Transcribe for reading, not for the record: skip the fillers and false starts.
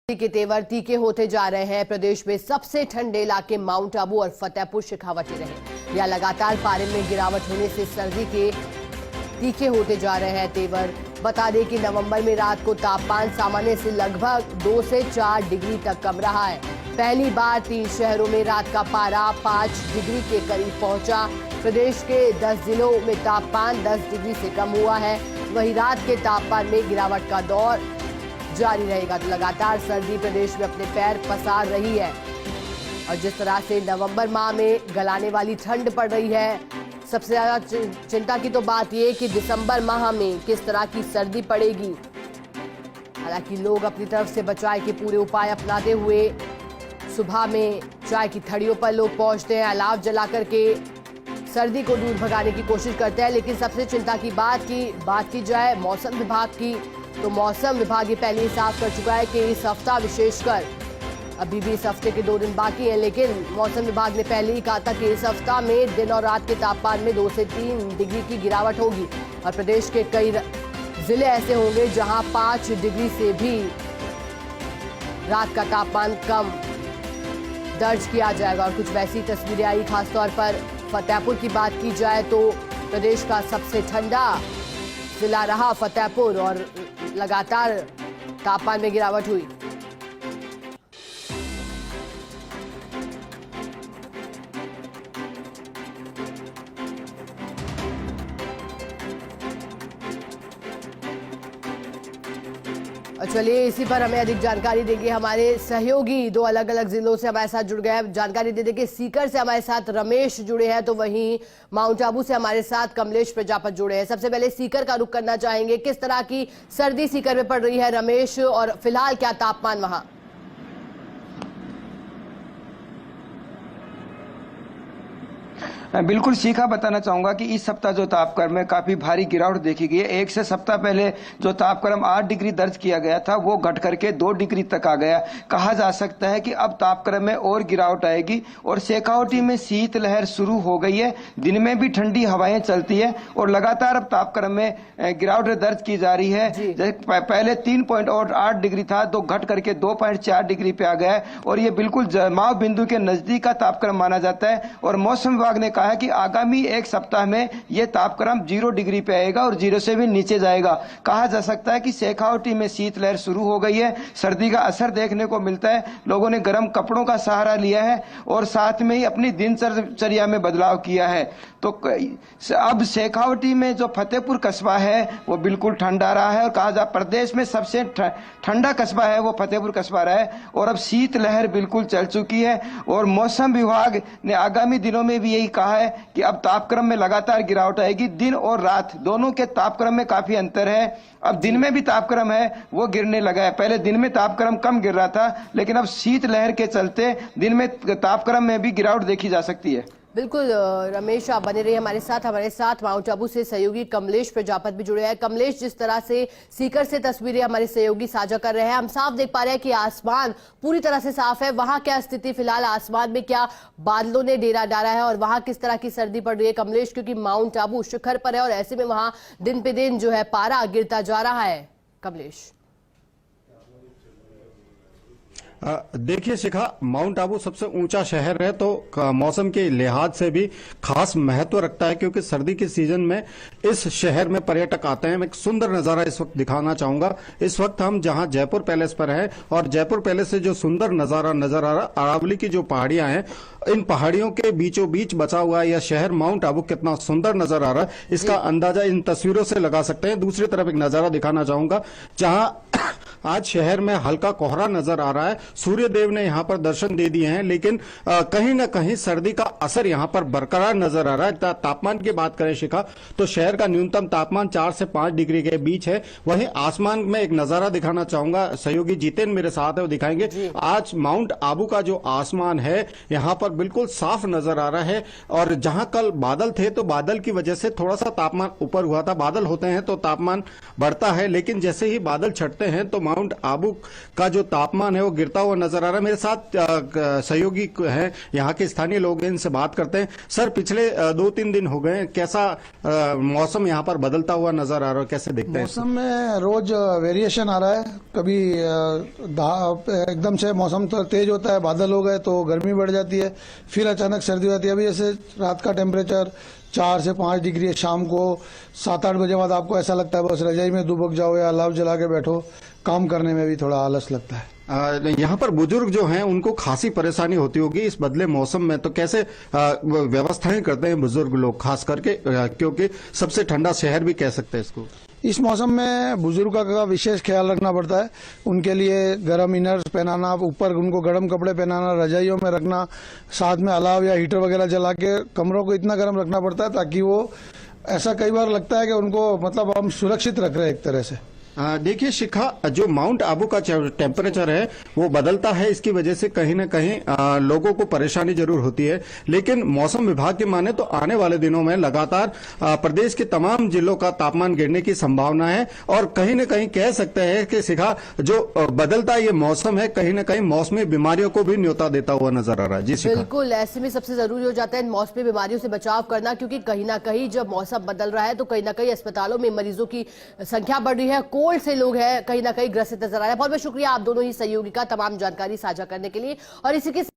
के तेवर तीखे होते जा रहे हैं। प्रदेश में सबसे ठंडे इलाके माउंट आबू और फतेहपुर शेखावटी रहे। यह लगातार पारे में गिरावट होने से सर्दी के तीखे होते जा रहे हैं तेवर। बता दें कि नवंबर में रात को तापमान सामान्य से लगभग 2 से 4 डिग्री तक कम रहा है। पहली बार 3 शहरों में रात का पारा 5 डिग्री के करीब पहुंचा। प्रदेश के 10 जिलों में तापमान 10 डिग्री से कम हुआ है। वहीं रात के तापमान में गिरावट का दौर जारी रहेगा। तो लगातार सर्दी प्रदेश में अपने पैर पसार रही है और जिस तरह से नवंबर माह में गलाने वाली ठंड पड़ रही है, सबसे ज्यादा चिंता की तो बात यह कि दिसंबर माह में किस तरह की सर्दी पड़ेगी। हालांकि लोग अपनी तरफ से बचाव के पूरे उपाय अपनाते हुए सुबह में चाय की थड़ियों पर लोग पहुंचते हैं, अलाव जला करके सर्दी को दूर भगाने की कोशिश करते हैं। लेकिन सबसे चिंता की बात की जाए मौसम विभाग की, तो मौसम विभाग ये पहले ही साफ कर चुका है कि इस हफ्ता विशेषकर, अभी भी इस हफ्ते के 2 दिन बाकी हैं, लेकिन मौसम विभाग ने पहले ही कहा था कि इस हफ्ता में दिन और रात के तापमान में 2 से 3 डिग्री की गिरावट होगी और प्रदेश के कई जिले ऐसे होंगे जहां 5 डिग्री से भी रात का तापमान कम दर्ज किया जाएगा। और कुछ वैसी तस्वीरें आई, खासतौर पर फतेहपुर की बात की जाए तो प्रदेश का सबसे ठंडा जिला रहा फतेहपुर और लगातार तापमान में गिरावट हुई। और चलिए इसी पर हमें अधिक जानकारी देंगे हमारे सहयोगी, 2 अलग अलग जिलों से हमारे साथ जुड़ गए हैं। जानकारी दे देंगे, सीकर से हमारे साथ रमेश जुड़े हैं, तो वहीं माउंट आबू से हमारे साथ कमलेश प्रजापत जुड़े हैं। सबसे पहले सीकर का रुख करना चाहेंगे, किस तरह की सर्दी सीकर में पड़ रही है रमेश, और फिलहाल क्या तापमान वहां? मैं बिल्कुल सीखा बताना चाहूंगा कि इस सप्ताह जो तापक्रम में काफी भारी गिरावट देखी गई है। एक से सप्ताह पहले जो तापक्रम 8 डिग्री दर्ज किया गया था वो घट करके 2 डिग्री तक आ गया। कहा जा सकता है कि अब तापक्रम में और गिरावट आएगी और शेखावटी में शीतलहर शुरू हो गई है। दिन में भी ठंडी हवाएं चलती है और लगातार अब तापक्रम में गिरावट दर्ज की जा रही है। पहले 3.8 डिग्री था तो घट करके 2.4 डिग्री पे आ गया है और ये बिल्कुल जमाव बिंदु के नजदीक का तापक्रम माना जाता है। और मौसम विभाग ने है कि आगामी एक सप्ताह में यह तापक्रम 0 डिग्री पे आएगा और 0 से भी नीचे जाएगा। कहा जा सकता है कि शेखावटी में शीतलहर शुरू हो गई है, सर्दी का असर देखने को मिलता है। लोगों ने गर्म कपड़ों का सहारा लिया है और साथ में ही अपनी दिनचर्या में बदलाव किया है। तो अब शेखावटी में जो फतेहपुर कस्बा है वो बिल्कुल ठंडा रहा है और कहा जा प्रदेश में सबसे ठंडा कस्बा है वो फतेहपुर कस्बा रहा है और अब शीतलहर बिल्कुल चल चुकी है। और मौसम विभाग ने आगामी दिनों में भी यही कहा है कि अब तापक्रम में लगातार गिरावट आएगी। दिन और रात दोनों के तापक्रम में काफी अंतर है। अब दिन में भी तापक्रम है वो गिरने लगा है। पहले दिन में तापक्रम कम गिर रहा था, लेकिन अब शीतलहर के चलते दिन में तापक्रम में भी गिरावट देखी जा सकती है। बिल्कुल रमेश, आप बने रहिए हमारे साथ माउंट आबू से सहयोगी कमलेश प्रजापत भी जुड़े हैं। कमलेश, जिस तरह से सीकर से तस्वीरें हमारे सहयोगी साझा कर रहे हैं, हम साफ देख पा रहे हैं कि आसमान पूरी तरह से साफ है। वहां क्या स्थिति फिलहाल, आसमान में क्या बादलों ने डेरा डाला है और वहां किस तरह की सर्दी पड़ रही है कमलेश? क्योंकि माउंट आबू शिखर पर है और ऐसे में वहां दिन पे दिन जो है पारा गिरता जा रहा है। कमलेश, देखिए शिखा, माउंट आबू सबसे ऊंचा शहर है तो मौसम के लिहाज से भी खास महत्व रखता है, क्योंकि सर्दी के सीजन में इस शहर में पर्यटक आते हैं। मैं एक सुंदर नजारा इस वक्त दिखाना चाहूंगा। इस वक्त हम जहां जयपुर पैलेस पर हैं और जयपुर पैलेस से जो सुंदर नजारा नजर आ रहा, अरावली की जो पहाड़ियां हैं, इन पहाड़ियों के बीचों बीच बचा हुआ यह शहर माउंट आबू कितना सुंदर नजर आ रहा है, इसका अंदाजा इन तस्वीरों से लगा सकते हैं। दूसरी तरफ एक नजारा दिखाना चाहूंगा जहां आज शहर में हल्का कोहरा नजर आ रहा है। सूर्य देव ने यहां पर दर्शन दे दिए हैं, लेकिन कहीं ना कहीं सर्दी का असर यहां पर बरकरार नजर आ रहा है। तापमान की बात करें शिखा, तो शहर का न्यूनतम तापमान 4 से 5 डिग्री के बीच है। वहीं आसमान में एक नजारा दिखाना चाहूंगा, सहयोगी जितेन मेरे साथ है, वो दिखाएंगे। आज माउंट आबू का जो आसमान है, यहाँ पर बिल्कुल साफ नजर आ रहा है। और जहां कल बादल थे तो बादल की वजह से थोड़ा सा तापमान ऊपर हुआ था। बादल होते हैं तो तापमान बढ़ता है, लेकिन जैसे ही बादल छटते हैं तो माउंट आबू का जो तापमान है वो गिरता हुआ नजर आ रहा है। मेरे साथ सहयोगी हैं, यहाँ के स्थानीय लोग हैं, इनसे बात करते हैं। सर, पिछले 2-3 दिन हो गए, कैसा मौसम यहाँ पर बदलता हुआ नजर आ रहा है, कैसे देखते हैं? मौसम में रोज वेरिएशन आ रहा है। कभी एकदम से मौसम तो तेज होता है, बादल हो गए तो गर्मी बढ़ जाती है, फिर अचानक सर्दी हो जाती है। अभी जैसे रात का टेम्परेचर 4 से 5 डिग्री है, शाम को 7-8 बजे बाद आपको ऐसा लगता है बस रजाई में दुबक जाओ या अलाव जला के बैठो, काम करने में भी थोड़ा आलस लगता है। यहाँ पर बुजुर्ग जो हैं उनको खासी परेशानी होती होगी इस बदले मौसम में, तो कैसे व्यवस्थाएं करते हैं बुजुर्ग लोग, खास करके क्योंकि सबसे ठंडा शहर भी कह सकते हैं इसको? इस मौसम में बुजुर्गों का विशेष ख्याल रखना पड़ता है। उनके लिए गर्म इनर्स पहनाना, ऊपर उनको गर्म कपड़े पहनाना, रजाइयों में रखना, साथ में अलाव या हीटर वगैरह जला के कमरों को इतना गर्म रखना पड़ता है ताकि वो, ऐसा कई बार लगता है कि उनको मतलब हम सुरक्षित रख रहे हैं एक तरह से। देखिए शिखा, जो माउंट आबू का टेम्परेचर है वो बदलता है, इसकी वजह से कहीं ना कहीं लोगों को परेशानी जरूर होती है। लेकिन मौसम विभाग की माने तो आने वाले दिनों में लगातार प्रदेश के तमाम जिलों का तापमान गिरने की संभावना है। और कहीं ना कहीं कह सकते हैं कि शिखा, जो बदलता ये मौसम है कहीं ना कहीं मौसमी बीमारियों को भी न्योता देता हुआ नजर आ रहा है। जी शिखा, बिल्कुल, ऐसे में सबसे जरूरी हो जाता है मौसमी बीमारियों से बचाव करना, क्योंकि कहीं ना कहीं जब मौसम बदल रहा है तो कहीं ना कहीं अस्पतालों में मरीजों की संख्या बढ़ रही है, कोल्ड से लोग हैं कहीं ना कहीं ग्रसित नजर आ रहे हैं। बहुत बहुत शुक्रिया आप दोनों ही सहयोगी का तमाम जानकारी साझा करने के लिए। और इसी के